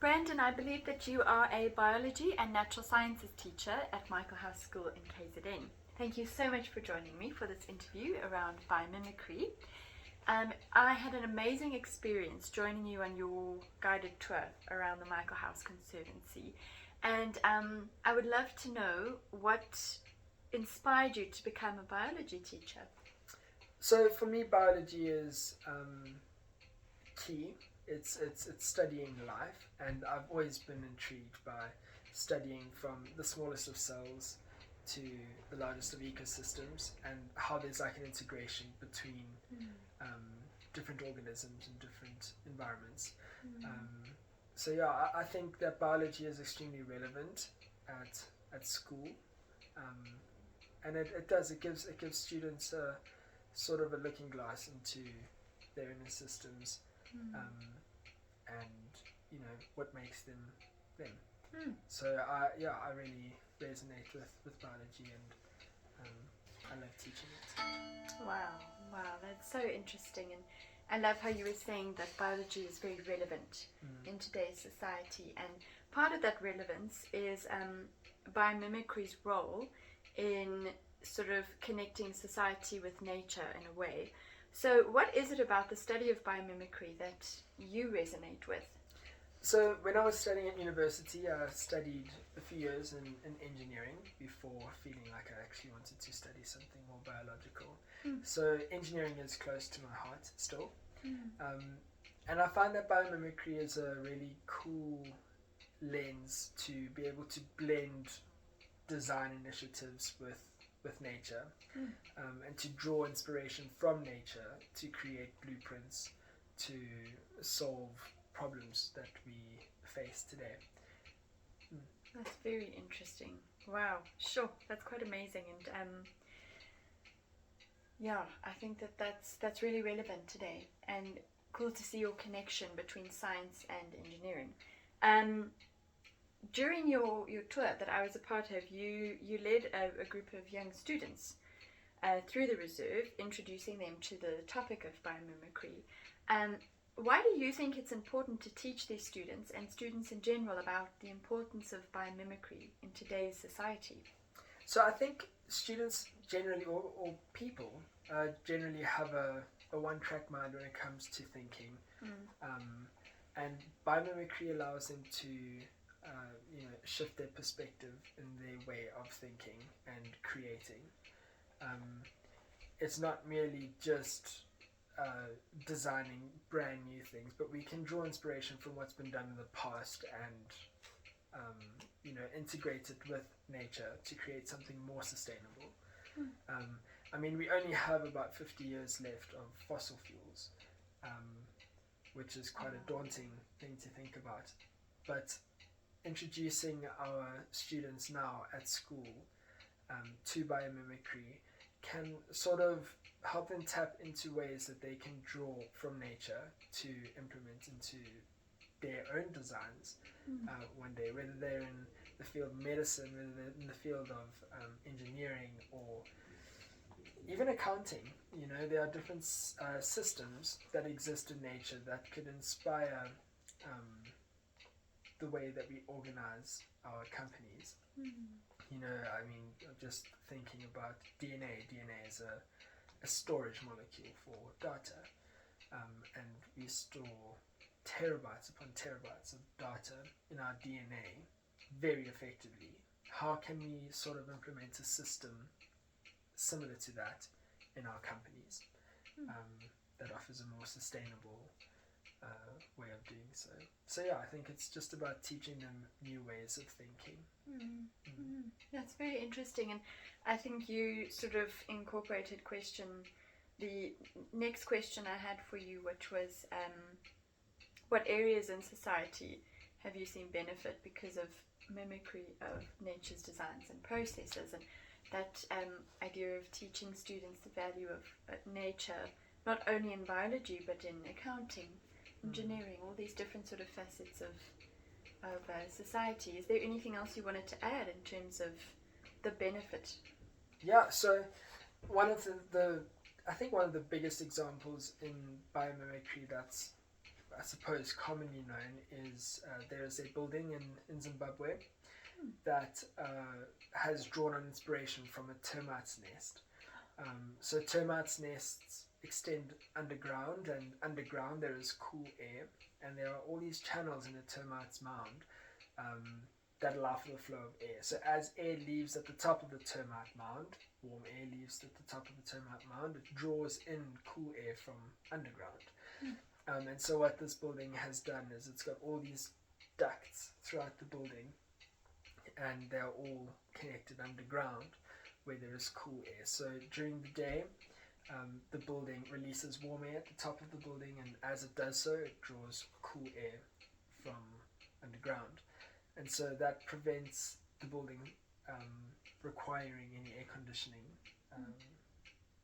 Brandon, I believe that you are a biology and natural sciences teacher at Michael House School in KZN. Thank you so much for joining me for this interview around biomimicry. I had an amazing experience joining you on your guided tour around the Michael House Conservancy, and I would love to know what inspired you to become a biology teacher. So for me, biology is key. It's studying life, and I've always been intrigued by studying from the smallest of cells to the largest of ecosystems, and how there's like an integration between different organisms and different environments. So yeah, I think that biology is extremely relevant at school, and it gives students a sort of a looking glass into their inner systems, and you know what makes them them. So I really resonate with biology, and I love teaching it. Wow, that's so interesting. And I love how you were saying that biology is very relevant in today's society, and part of that relevance is biomimicry's role in sort of connecting society with nature in a way. So what is it about the study of biomimicry that you resonate with? So when I was studying at university, I studied a few years in engineering before feeling like I actually wanted to study something more biological. So engineering is close to my heart still. And I find that biomimicry is a really cool lens to be able to blend design initiatives with nature, and to draw inspiration from nature to create blueprints to solve problems that we face today. That's very interesting. Wow, sure, that's quite amazing, and yeah, I think that's really relevant today, and cool to see your connection between science and engineering. During your tour that I was a part of, you led a group of young students through the reserve, introducing them to the topic of biomimicry. Why do you think it's important to teach these students and students in general about the importance of biomimicry in today's society? So I think students generally, or people generally have a one-track mind when it comes to thinking, and biomimicry allows them to shift their perspective in their way of thinking and creating. It's not merely just designing brand new things, but we can draw inspiration from what's been done in the past and integrate it with nature to create something more sustainable. I mean, we only have about 50 years left of fossil fuels, which is quite a daunting thing to think about. But introducing our students now at school to biomimicry can sort of help them tap into ways that they can draw from nature to implement into their own designs one day, whether they're in the field of medicine, whether they're in the field of engineering, or even accounting. You know, there are different systems that exist in nature that could inspire the way that we organize our companies. You know, I mean, just thinking about DNA. DNA is a storage molecule for data, and we store terabytes upon terabytes of data in our DNA very effectively. How can we sort of implement a system similar to that in our companies that offers a more sustainable way of doing so? So yeah, I think it's just about teaching them new ways of thinking. That's very interesting, and I think you sort of incorporated the next question I had for you, which was what areas in society have you seen benefit because of mimicry of nature's designs and processes, and that idea of teaching students the value of nature, not only in biology but in accounting, engineering, all these different sort of facets of society. Is there anything else you wanted to add in terms of the benefit? Yeah, so one of the I think one of the biggest examples in biomimicry that's I suppose, commonly known is there is a building in Zimbabwe that has drawn on inspiration from a termite's nest. So termites' nests extend underground, and underground there is cool air, and there are all these channels in a termite's mound that allow for the flow of air. So as air leaves at the top of the termite mound, warm air leaves at the top of the termite mound, it draws in cool air from underground. And so what this building has done is it's got all these ducts throughout the building, and they're all connected underground where there is cool air. So during the day, the building releases warm air at the top of the building, and as it does so, it draws cool air from underground. And so that prevents the building requiring any air conditioning,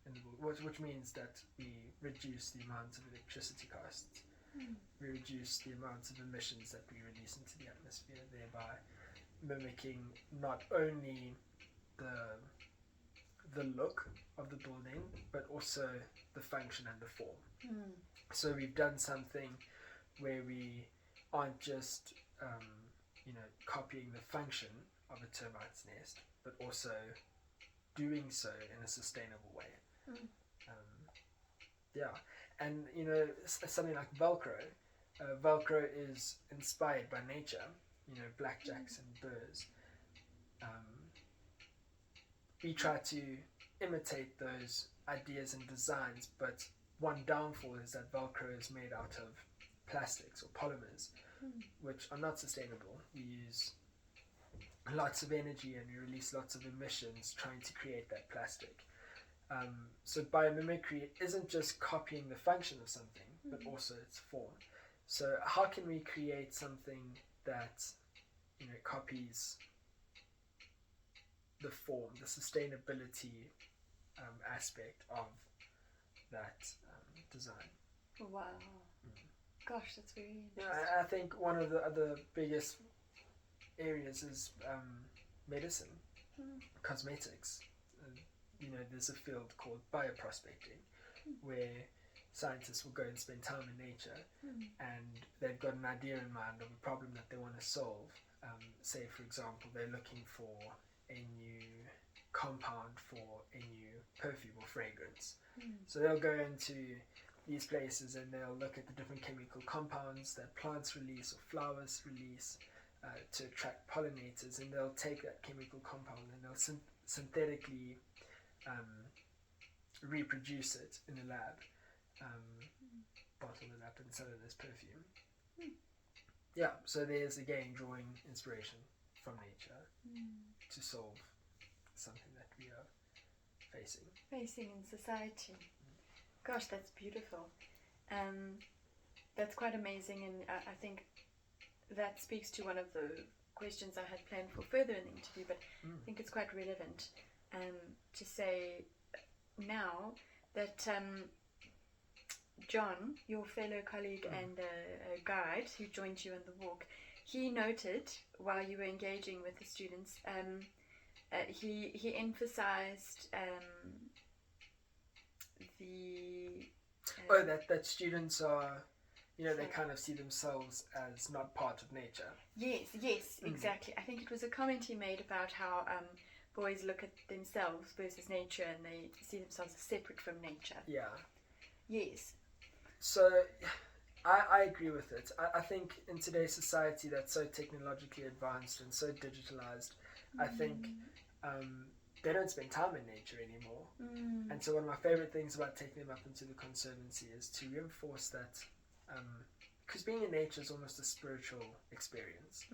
in the building, which means that we reduce the amount of electricity costs. We reduce the amount of emissions that we release into the atmosphere, thereby mimicking not only the look of the building, but also the function and the form. So we've done something where we aren't just copying the function of a termite's nest, but also doing so in a sustainable way. And something like Velcro. Velcro is inspired by nature. Blackjacks and burrs. We try to imitate those ideas and designs, but one downfall is that Velcro is made out of plastics or polymers, which are not sustainable. We use lots of energy and we release lots of emissions trying to create that plastic. So biomimicry isn't just copying the function of something, but also its form. So how can we create something that copies the form, the sustainability aspect of that design? Wow. Gosh, that's very interesting. I think one of the other biggest areas is medicine, cosmetics. There's a field called bioprospecting where scientists will go and spend time in nature, and they've got an idea in mind of a problem that they want to solve. Say, for example, they're looking for a new compound for a new perfume or fragrance. So they'll go into these places and they'll look at the different chemical compounds that plants release or flowers release to attract pollinators, and they'll take that chemical compound and they'll synthetically reproduce it in a lab, bottle it up and sell it as perfume. So there's again drawing inspiration from nature to solve something that we are facing in society. Gosh, that's beautiful. That's quite amazing, and I think that speaks to one of the questions I had planned for further in the interview, but I think it's quite relevant to say now that John, your fellow colleague and a guide who joined you on the walk, he noted while you were engaging with the students, he emphasized that students are, they kind of see themselves as not part of nature. Yes, exactly. I think it was a comment he made about how boys look at themselves versus nature, and they see themselves as separate from nature. Yeah. Yes. So I agree with it. I think in today's society that's so technologically advanced and so digitalized, I think they don't spend time in nature anymore. And so one of my favorite things about taking them up into the conservancy is to reinforce that, because being in nature is almost a spiritual experience.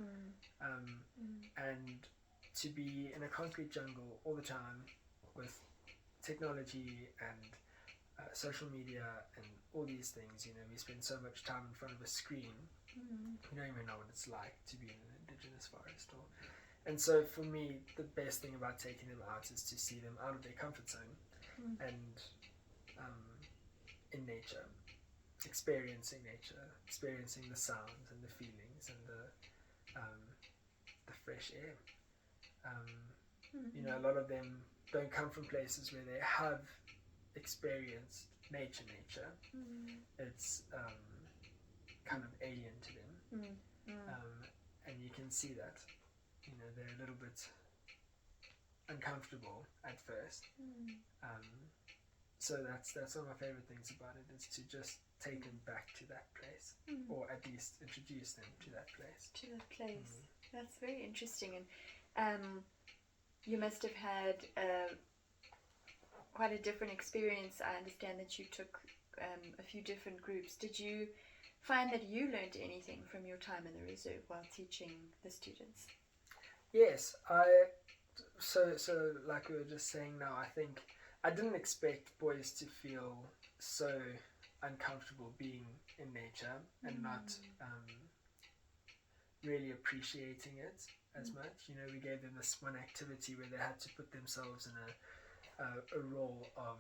And to be in a concrete jungle all the time with technology and social media and all these things, we spend so much time in front of a screen. You don't even know what it's like to be in an indigenous forest. And so for me, the best thing about taking them out is to see them out of their comfort zone and in nature, experiencing nature, experiencing the sounds and the feelings and the fresh air. A lot of them don't come from places where they have experienced nature. It's kind of alien to them. And you can see that, they're a little bit uncomfortable at first. So that's one of my favorite things about it, is to just take them back to that place, or at least introduce them to that place. That's very interesting. And you must have had quite a different experience. I understand that you took a few different groups. Did you find that you learned anything from your time in the reserve while teaching the students? Yes, so like we were just saying now, I think I didn't expect boys to feel so uncomfortable being in nature and not really appreciating it as much. We gave them this one activity where they had to put themselves in a role of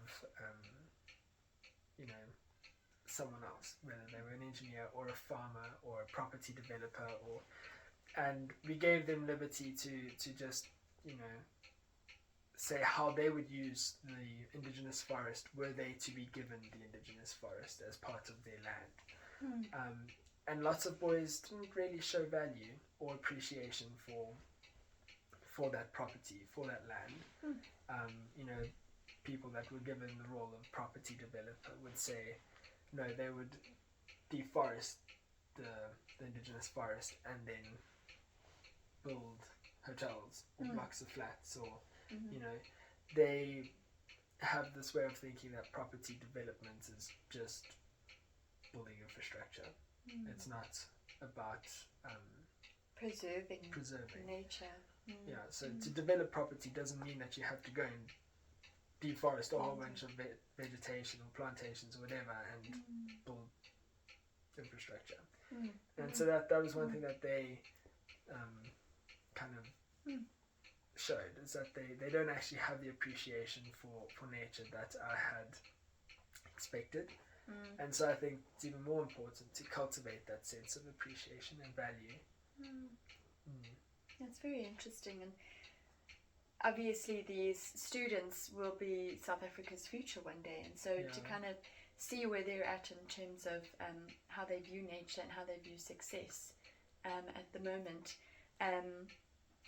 someone else, whether they were an engineer or a farmer or a property developer, and we gave them liberty to just say how they would use the indigenous forest were they to be given the indigenous forest as part of their land. And lots of boys didn't really show value or appreciation for that property, for that land. People that were given the role of property developer would say no, they would deforest the indigenous forest and then build hotels or blocks of flats, or they have this way of thinking that property development is just building infrastructure. It's not about preserving nature. Yeah, so to develop property doesn't mean that you have to go and deforest a whole bunch of vegetation or plantations or whatever and build infrastructure. And so that was one thing that they kind of showed, is that they don't actually have the appreciation for nature that I had expected. And so I think it's even more important to cultivate that sense of appreciation and value. That's very interesting. And obviously these students will be South Africa's future one day, and so to kind of see where they're at in terms of how they view nature and how they view success at the moment.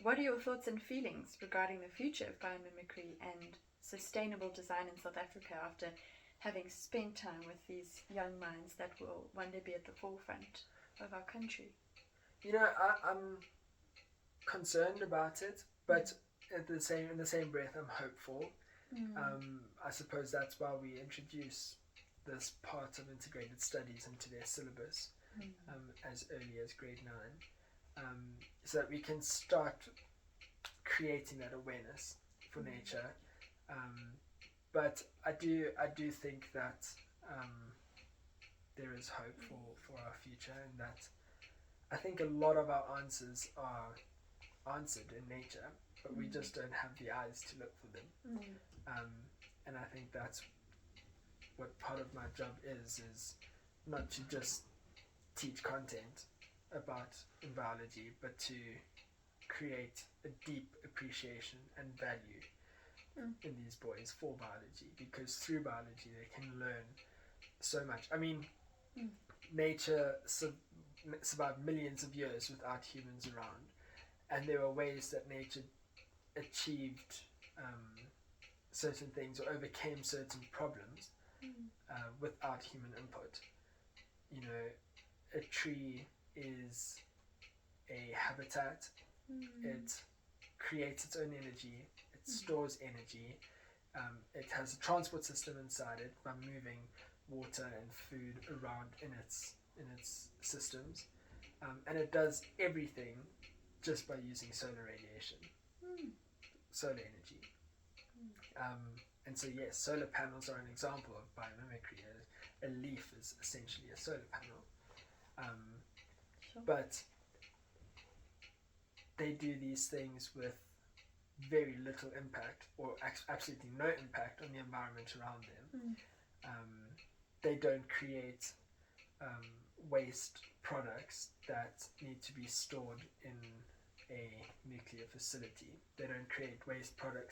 What are your thoughts and feelings regarding the future of biomimicry and sustainable design in South Africa after having spent time with these young minds that will one day be at the forefront of our country? I'm concerned about it, but in the same breath, I'm hopeful. I suppose that's why we introduce this part of integrated studies into their syllabus as early as grade 9, so that we can start creating that awareness for nature. But I do think that there is hope for our future, and that I think a lot of our answers are answered in nature, but we just don't have the eyes to look for them. And I think that's what part of my job is not to just teach content about biology, but to create a deep appreciation and value in these boys for biology, because through biology they can learn so much. I mean, nature survived millions of years without humans around, and there were ways that nature achieved certain things or overcame certain problems without human input. A tree is a habitat. It creates its own energy. It stores energy. It has a transport system inside it by moving water and food around in its systems, and it does everything just by using solar radiation, solar energy. And so yes, solar panels are an example of biomimicry. A leaf is essentially a solar panel, but they do these things with very little impact, or absolutely no impact on the environment around them. They don't create waste products that need to be stored in a nuclear facility. They don't create waste products